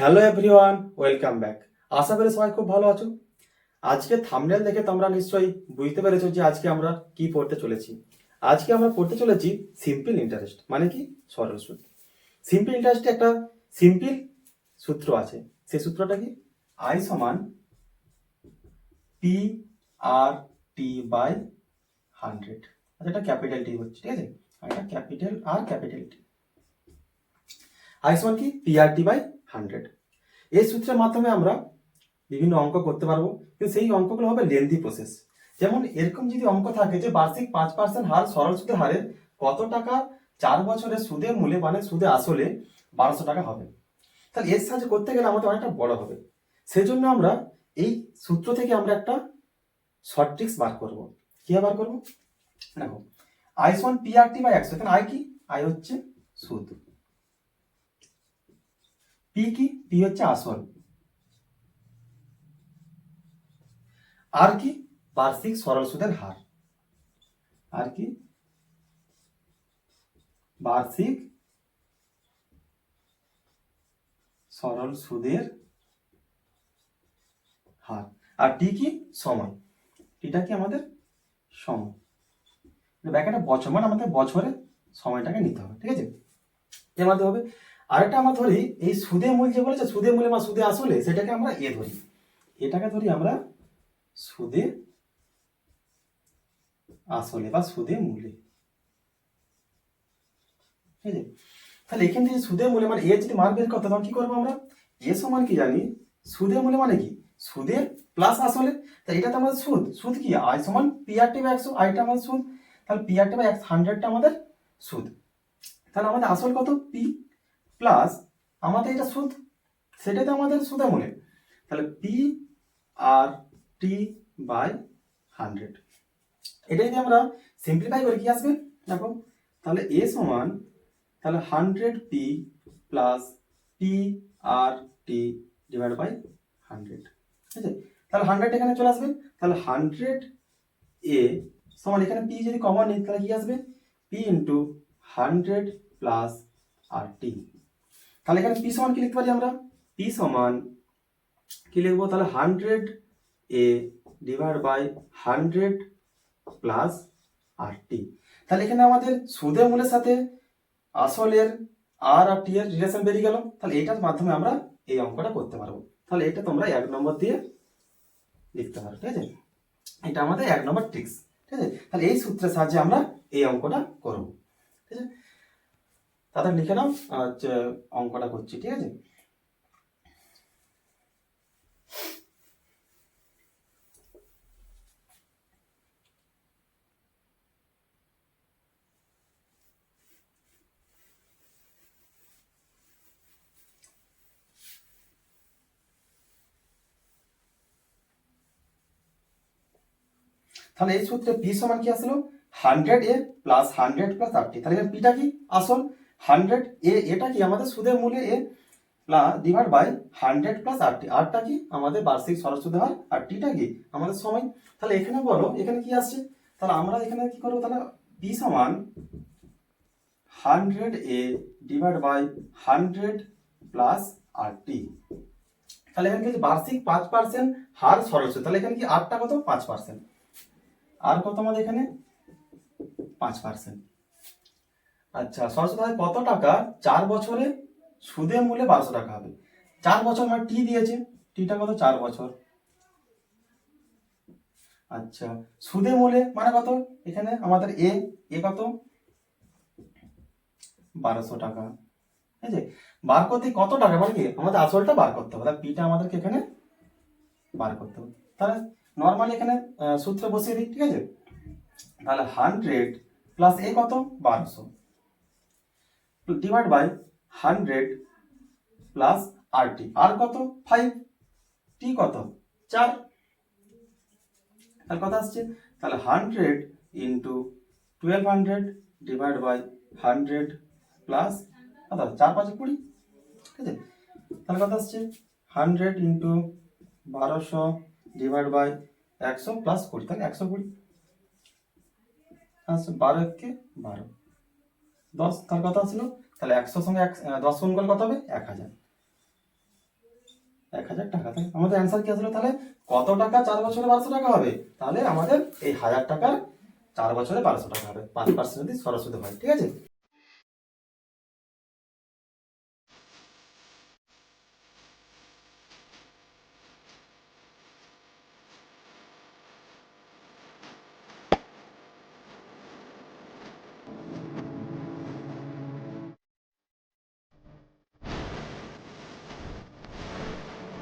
Hello everyone, welcome back. আশা করি সবাই খুব ভালো আছো। আজকে থাম্বনেল দেখে তোমরা নিশ্চয়ই বুঝতে পেরেছো যে আজকে আমরা কি পড়তে চলেছি। আজকে আমরা পড়তে চলেছি সিম্পল ইন্টারেস্ট, মানে কি সরল সুদ। সিম্পল ইন্টারেস্টে একটা সিম্পল সূত্র আছে। সেই সূত্রটা কি? আই সমান পি আর টি বাই 100। আচ্ছা, এটা ক্যাপিটাল টি হচ্ছে, ঠিক আছে, আর এটা ক্যাপিটাল আর ক্যাপিটাল টি। আই সমান কি? P R T by 100। এই সূত্রের মাধ্যমে আমরা বিভিন্ন অঙ্ক করতে পারবো, কিন্তু সেই অঙ্কগুলো হবে লেন্থি প্রসেস। যেমন এরকম যদি অঙ্ক থাকে যে বার্ষিক 5% হার সরল সুদের হারে কত টাকা 4 বছরের সুদের মূলে মানে সুদে আসলে 1200 টাকা হবে, তাহলে এর সাহায্যে করতে গেলে আমাদের অনেকটা বড় হবে। সেজন্য আমরা এই সূত্র থেকে আমরা একটা শর্ট ট্রিক্স বার করব। কি বার করব? দেখো, আই সমান পি আর টি বাই 100। এখানে আই কি? আই হচ্ছে সুদ, পি কি? পি হচ্ছে আসল, আর কি? বার্ষিক সরল সুদের হার। আর কি? বার্ষিক সরল সুদের হার। আর টি কি? সময়। টিটা কি? আমাদের সময়। ব্যাখ্যাটা বছর, মানে আমাদের বছরে সময়টাকে নিতে হবে, ঠিক আছে। এর মধ্যে হবে আরেকটা আমরা ধরি এই সুদে মূল, যে বলেছে সুদে মূলে বা সুদে আসলে, সেটাকে আমরা এ ধরি, এটাকে ধরি আমরা সুদে আসলে বা সুদে মূলে, ঠিক আছে। তাহলে এখান থেকে সুদে মূলে মানে এ যদি মান বের করতে, তখন কি করবো আমরা? এ সমান কি জানি? সুদে মূলে মানে কি? সুদে প্লাস আসলে। তা এটা তো আমাদের সুদ। সুদ কি? আই সমান পি আর টি বাই 100। আইটা আমাদের সুদ, তাহলে পি আর টি বাই 100টা আমাদের সুদ। তাহলে আমাদের আসল কত? পি, প্লাস আমাদের এটা সুদ, সেটাই তো আমাদের সুদে মূলে। তাহলে পি আর টি বাই 100। এটা যদি আমরা সিম্পলিফাই করি কি আসবে দেখো, তাহলে এ সমান, তাহলে 100p plus P R T divide by 100, ঠিক আছে। তাহলে 100 এখানে চলে আসবে, তাহলে 100 এ সমান, এখানে পি যদি কমন নিই তাহলে কি আসবে? পি ইন্টু 100 প্লাস আর টি। তাহলে এখানে পি সমান কি লিখতে পারি আমরা? পি সমান কি লিখবো? তাহলে 100 এ ডিভাইড বাই 100 প্লাস আর টি। তাহলে এখানে আমাদের সুদের মূলের সাথে আসলের আর টি এর রিলেশন বেরিয়ে গেল। তাহলে এটার মাধ্যমে আমরা এই অঙ্কটা করতে পারবো। তাহলে এটা তোমরা 1 নম্বর দিয়ে লিখতে পারো, ঠিক আছে। এটা আমাদের 1 নম্বর ট্রিক্স, ঠিক আছে। তাহলে এই সূত্রের সাহায্যে আমরা এই অঙ্কটা করব, ঠিক আছে। তাদের লিখে নাও, অঙ্কটা করছি, ঠিক আছে। তাহলে এই সূত্রে পি সমান কি আসলো? 100 এ প্লাস 100 প্লাস আর টি। তাহলে এখানে পিটা কি? আসল। 100 এ, এটা কি? আমাদের সুদের মূলে এ প্লাস ডিভাইড বাই 100 প্লাস আর টি। আরটা কি? আমাদের বার্ষিক সরল সুদের হার। আর টিটা কি? আমাদের সময়। তাহলে এখানে বলো এখানে কি আসছে? তাহলে আমরা এখানে কি করবো? তাহলে পি সমান 100 এ ডিভাইড বাই 100 প্লাস আর টি। তাহলে এখানে কি? বার্ষিক 5% হার সরল সুদ। তাহলে এখানে কি? আরটা কত? 5%। আর কত আমাদের এখানে? 5%। আচ্ছা, সরল সুদ কত টাকা 4 বছরে সুদের মূলে 1200 টাকা হবে। 4 বছর মানে টি দিয়েছে, টিটা কত? 4 বছর। আচ্ছা, সুদে মূলে মানে কত? এখানে আমাদের এ, এ কত? 1200 টাকা, ঠিক আছে। বার করতে কত টাকা মানে কি? আমাদের আসলটা বার করতে হবে, তাহলে পিটা আমাদেরকে এখানে বার করতে হবে। তাহলে নর্মালি এখানে সূত্রে বসিয়ে দিই, ঠিক আছে। তাহলে 100 প্লাস এ কত? 1200 ডিভাইড বাই 100 প্লাস আর টি। আর কত? 5, টি কত? 4। তাহলে কত আসছে? তাহলে 100 ইন্টু 1200 ডিভাইড বাই 100 প্লাস কত? 4 5 20, ঠিক আছে। তাহলে কত আসছে? 100 ইন্টু 1200 ডিভাইড বাই 100 প্লাস 20, তাহলে 120 আসছে। 12 একে 12, 10। তার কত আসলো? তাহলে 100 সঙ্গে 10 গুণ করলে কত হবে? 1000। 1000 টাকা। তাহলে আমাদের অ্যান্সার কি আসলো? তাহলে কত টাকা 4 বছরে 1200 টাকা হবে? তাহলে আমাদের এই 1000 টাকার 4 বছরে 1200 টাকা হবে, 5% যদি সরল সুদে হয়। ঠিক আছে।